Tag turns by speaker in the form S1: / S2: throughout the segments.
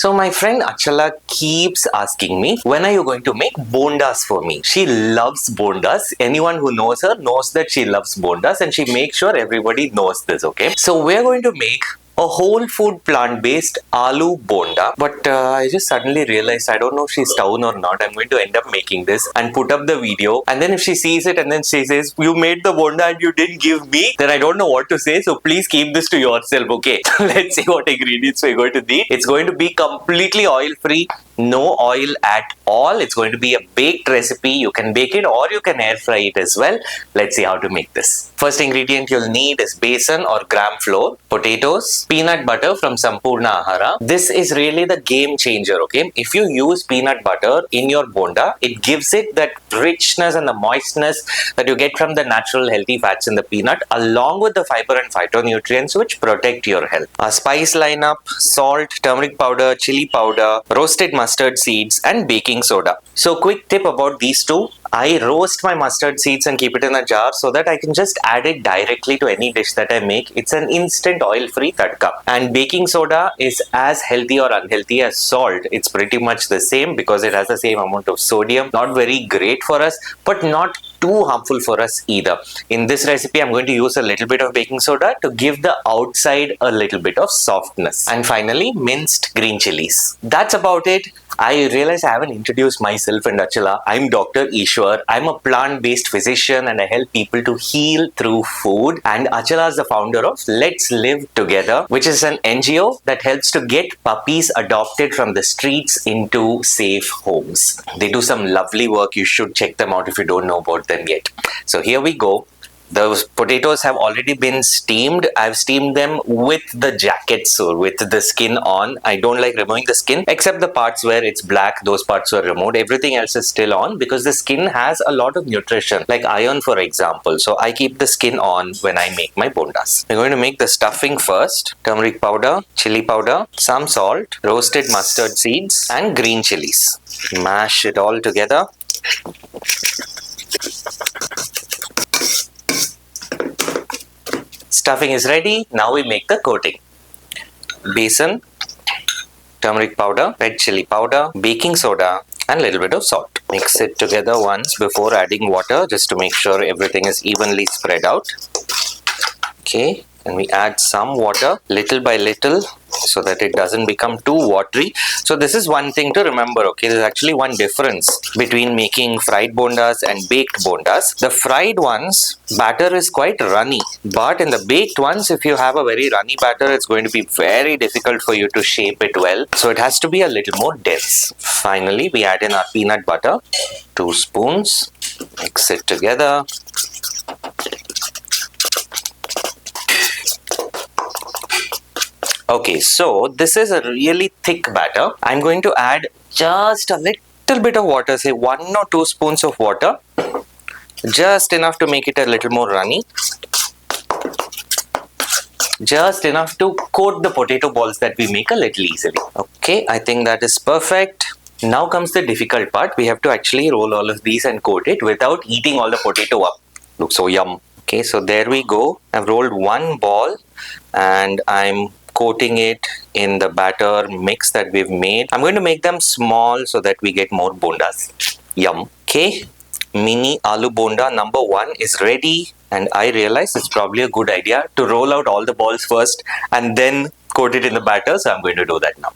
S1: So my friend Achala keeps asking me, when are you going to make bondas for me? She loves bondas. Anyone who knows her knows that she loves bondas, and she makes sure everybody knows this, okay? So we're going to make a whole food plant-based aloo bonda. But I just suddenly realized, I don't know if she's down or not. I'm going to end up making this and put up the video. And then if she sees it and then she says, you made the bonda and you didn't give me, then I don't know what to say. So please keep this to yourself, okay? Let's see what ingredients we're going to need. It's going to be completely oil-free. No oil at all. It's going to be a baked recipe. You can bake it or you can air fry it as well. Let's see how to make this. First ingredient you'll need is besan or gram flour, potatoes, peanut butter from Sampurna Ahara. This is really the game changer, okay? If you use peanut butter in your bonda, it gives it that richness and the moistness that you get from the natural healthy fats in the peanut, along with the fiber and phytonutrients which protect your health. Our spice lineup: salt, turmeric powder, chili powder, roasted mustard seeds and baking soda. So quick tip about these two: I roast my mustard seeds and keep it in a jar so that I can just add it directly to any dish that I make. It's an instant oil-free tadka. And baking soda is as healthy or unhealthy as salt. It's pretty much the same because it has the same amount of sodium. Not very great for us, but not too harmful for us either. In this recipe, I'm going to use a little bit of baking soda to give the outside a little bit of softness. And finally, minced green chilies. That's about it. I realize I haven't introduced myself and Achala. I'm Dr. Ishwar. I'm a plant-based physician and I help people to heal through food. And Achala is the founder of Let's Live Together, which is an NGO that helps to get puppies adopted from the streets into safe homes. They do some lovely work. You should check them out if you don't know about them yet. So here we go. Those potatoes have already been steamed. I've steamed them with the jacket, so with the skin on. I don't like removing the skin, except the parts where it's black. Those parts were removed. Everything else is still on because the skin has a lot of nutrition, like iron, for example. So I keep the skin on when I make my bondas. We're going to make the stuffing first. Turmeric powder, chili powder, some salt, roasted mustard seeds, and green chilies. Mash it all together. Stuffing is ready. Now we make the coating. Besan, turmeric powder, red chili powder, baking soda and a little bit of salt. Mix it together once before adding water, just to make sure everything is evenly spread out. Okay, and we add some water little by little so that it doesn't become too watery. So this is one thing to remember, okay? There's actually one difference between making fried bondas and baked bondas. The fried ones, batter is quite runny, but in the baked ones, if you have a very runny batter, it's going to be very difficult for you to shape it well. So it has to be a little more dense. Finally, we add in our peanut butter, 2 spoons, mix it together. Okay, so this is a really thick batter. I'm going to add just a little bit of water, say 1 or 2 spoons of water, just enough to make it a little more runny, just enough to coat the potato balls that we make a little easily. Okay, I think that is perfect. Now comes the difficult part. We have to actually roll all of these and coat it without eating all the potato up. Looks so yum. Okay, so there we go. I've rolled 1 ball and I'm coating it in the batter mix that we've made. I'm going to make them small so that we get more bondas. Yum. Okay, mini aloo bonda number 1 is ready, and I realize it's probably a good idea to roll out all the balls first and then coat it in the batter, so I'm going to do that now.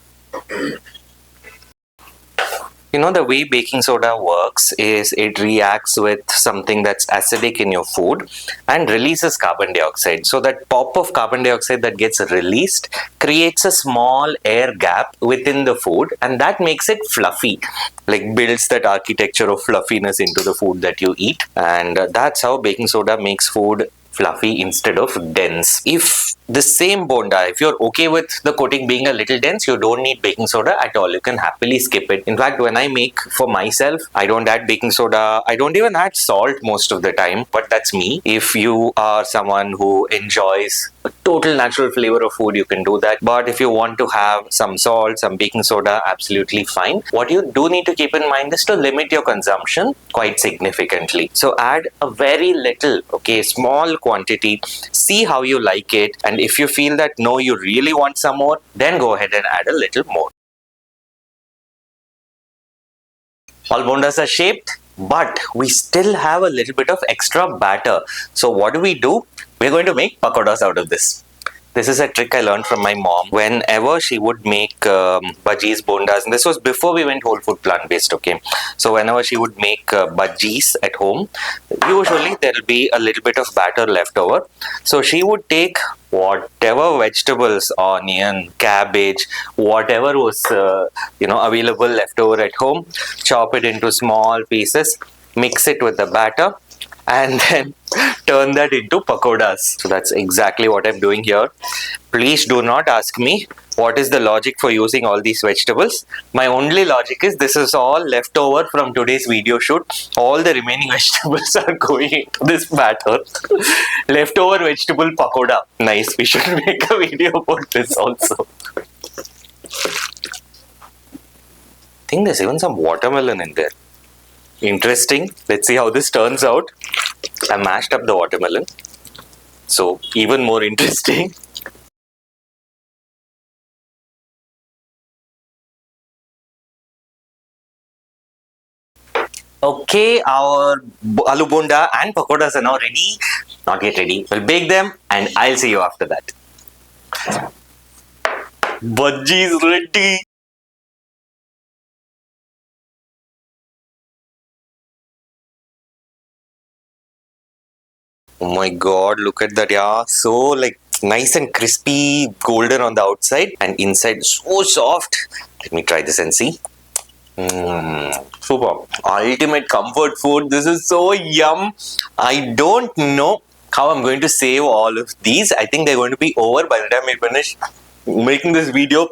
S1: You know, the way baking soda works is it reacts with something that's acidic in your food and releases carbon dioxide. So that pop of carbon dioxide that gets released creates a small air gap within the food, and that makes it fluffy, like builds that architecture of fluffiness into the food that you eat. And that's how baking soda makes food fluffy instead of dense. If the same bonda, if you're okay with the coating being a little dense, you don't need baking soda at all. You can happily skip it. In fact, when I make for myself, I don't add baking soda. I don't even add salt most of the time, but that's me. If you are someone who enjoys a total natural flavor of food, you can do that. But if you want to have some salt, some baking soda, absolutely fine. What you do need to keep in mind is to limit your consumption quite significantly. So add a very little, okay, small quantity. See how you like it. And if you feel that no, you really want some more, then go ahead and add a little more. All bondas are shaped, but we still have a little bit of extra batter. So what do? We're going to make pakoras out of this. This is a trick I learned from my mom. Whenever she would make bhajis, bondas, and this was before we went whole food plant based, okay? So whenever she would make bhajis at home, usually there'll be a little bit of batter left over. So she would take whatever vegetables, onion, cabbage, whatever was available left over at home, chop it into small pieces, mix it with the batter, and then turn that into pakoras. So that's exactly what I'm doing here. Please do not ask me what is the logic for using all these vegetables. My only logic is this is all leftover from today's video shoot. All the remaining vegetables are going into this batter. Leftover vegetable pakoda. Nice. We should make a video about this also. I think there's even some watermelon in there. Interesting. Let's see how this turns out. I mashed up the watermelon, so even more interesting. Okay, our aloo bonda and pakoras are now ready. Not yet ready. We'll bake them and I'll see you after that. Bhaji is ready. Oh my god, look at that, yeah. So like nice and crispy, golden on the outside and inside so soft. Let me try this and see. Super. Ultimate comfort food. This is so yum. I don't know how I'm going to save all of these. I think they're going to be over by the time I finish making this video.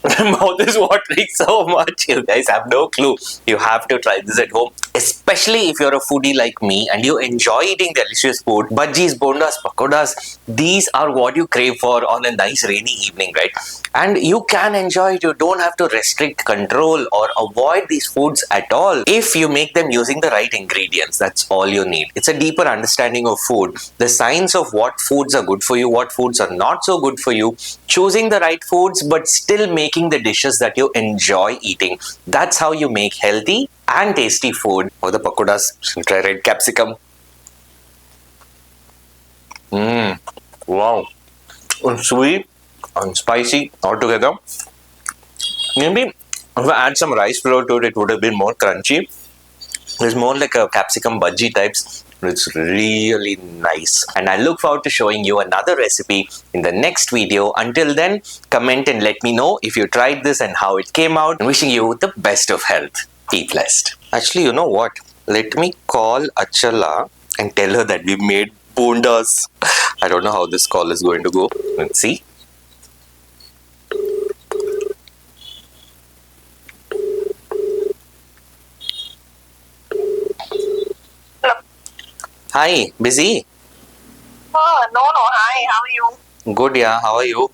S1: My mouth is watering so much. You guys have no clue. You have to try this at home. Especially if you're a foodie like me and you enjoy eating delicious food. Bhajis, bondas, pakoras. These are what you crave for on a nice rainy evening, right? And you can enjoy it. You don't have to restrict, control or avoid these foods at all. If you make them using the right ingredients, that's all you need. It's a deeper understanding of food. The science of what foods are good for you, what foods are not so good for you. Choosing the right foods but still making the dishes that you enjoy eating. That's how you make healthy and tasty food. Or the pakoras. Try red capsicum. Wow. Sweet and spicy all together. Maybe if I add some rice flour to it, it would have been more crunchy. It's more like a capsicum bhaji types. It's really nice. And I look forward to showing you another recipe in the next video. Until then, comment and let me know if you tried this and how it came out. And wishing you the best of health. Be blessed. Actually, you know what? Let me call Achala and tell her that we made bondas. I don't know how this call is going to go. Let's see. Hi, busy?
S2: Oh, no. Hi, how are you?
S1: Good, yeah. How are you?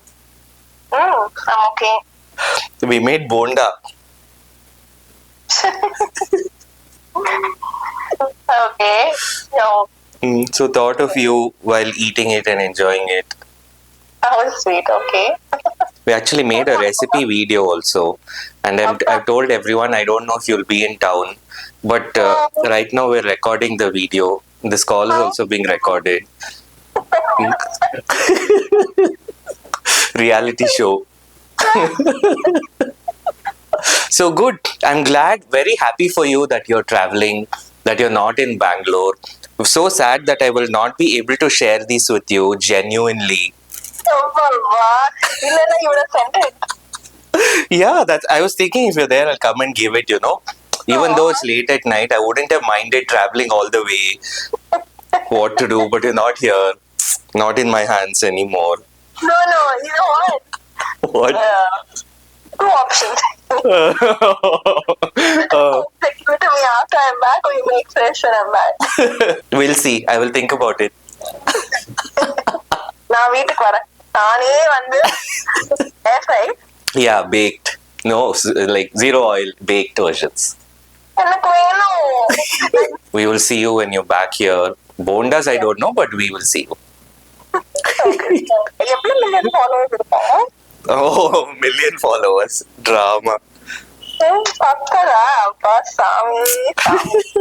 S2: I'm okay.
S1: We made bonda.
S2: Okay. No,
S1: So thought of you while eating it and enjoying it.
S2: that was sweet. Okay.
S1: We actually made a recipe video also, and I've told everyone I don't know if you'll be in town, but right now we're recording the video. This call is also being recorded. Reality show. So good. I'm glad, very happy for you that you're traveling, that you're not in Bangalore. I'm so sad that I will not be able to share these with you genuinely.
S2: Oh, you would have sent it.
S1: Yeah, that's. I was thinking if you're there, I'll come and give it. Even though it's late at night, I wouldn't have minded traveling all the way. What to do? But you're not here, not in my hands anymore.
S2: No, you know what?
S1: What?
S2: Two options. Like give it to me after I'm back or you make fresh when I'm back.
S1: We'll see. I will think about it.
S2: நான் வீட்டுக்கு வரேன் நானே வந்து air fry
S1: Yeah, baked. No, like zero oil, baked versions.
S2: எனக்கு வேணும்.
S1: We will see you when you're back here. Bondas, I don't know, but we will see you.
S2: எப்படி million followers இருப்பாங்க?
S1: Oh, million followers. Drama.
S2: Baqarah அப்பா சாமி சாமி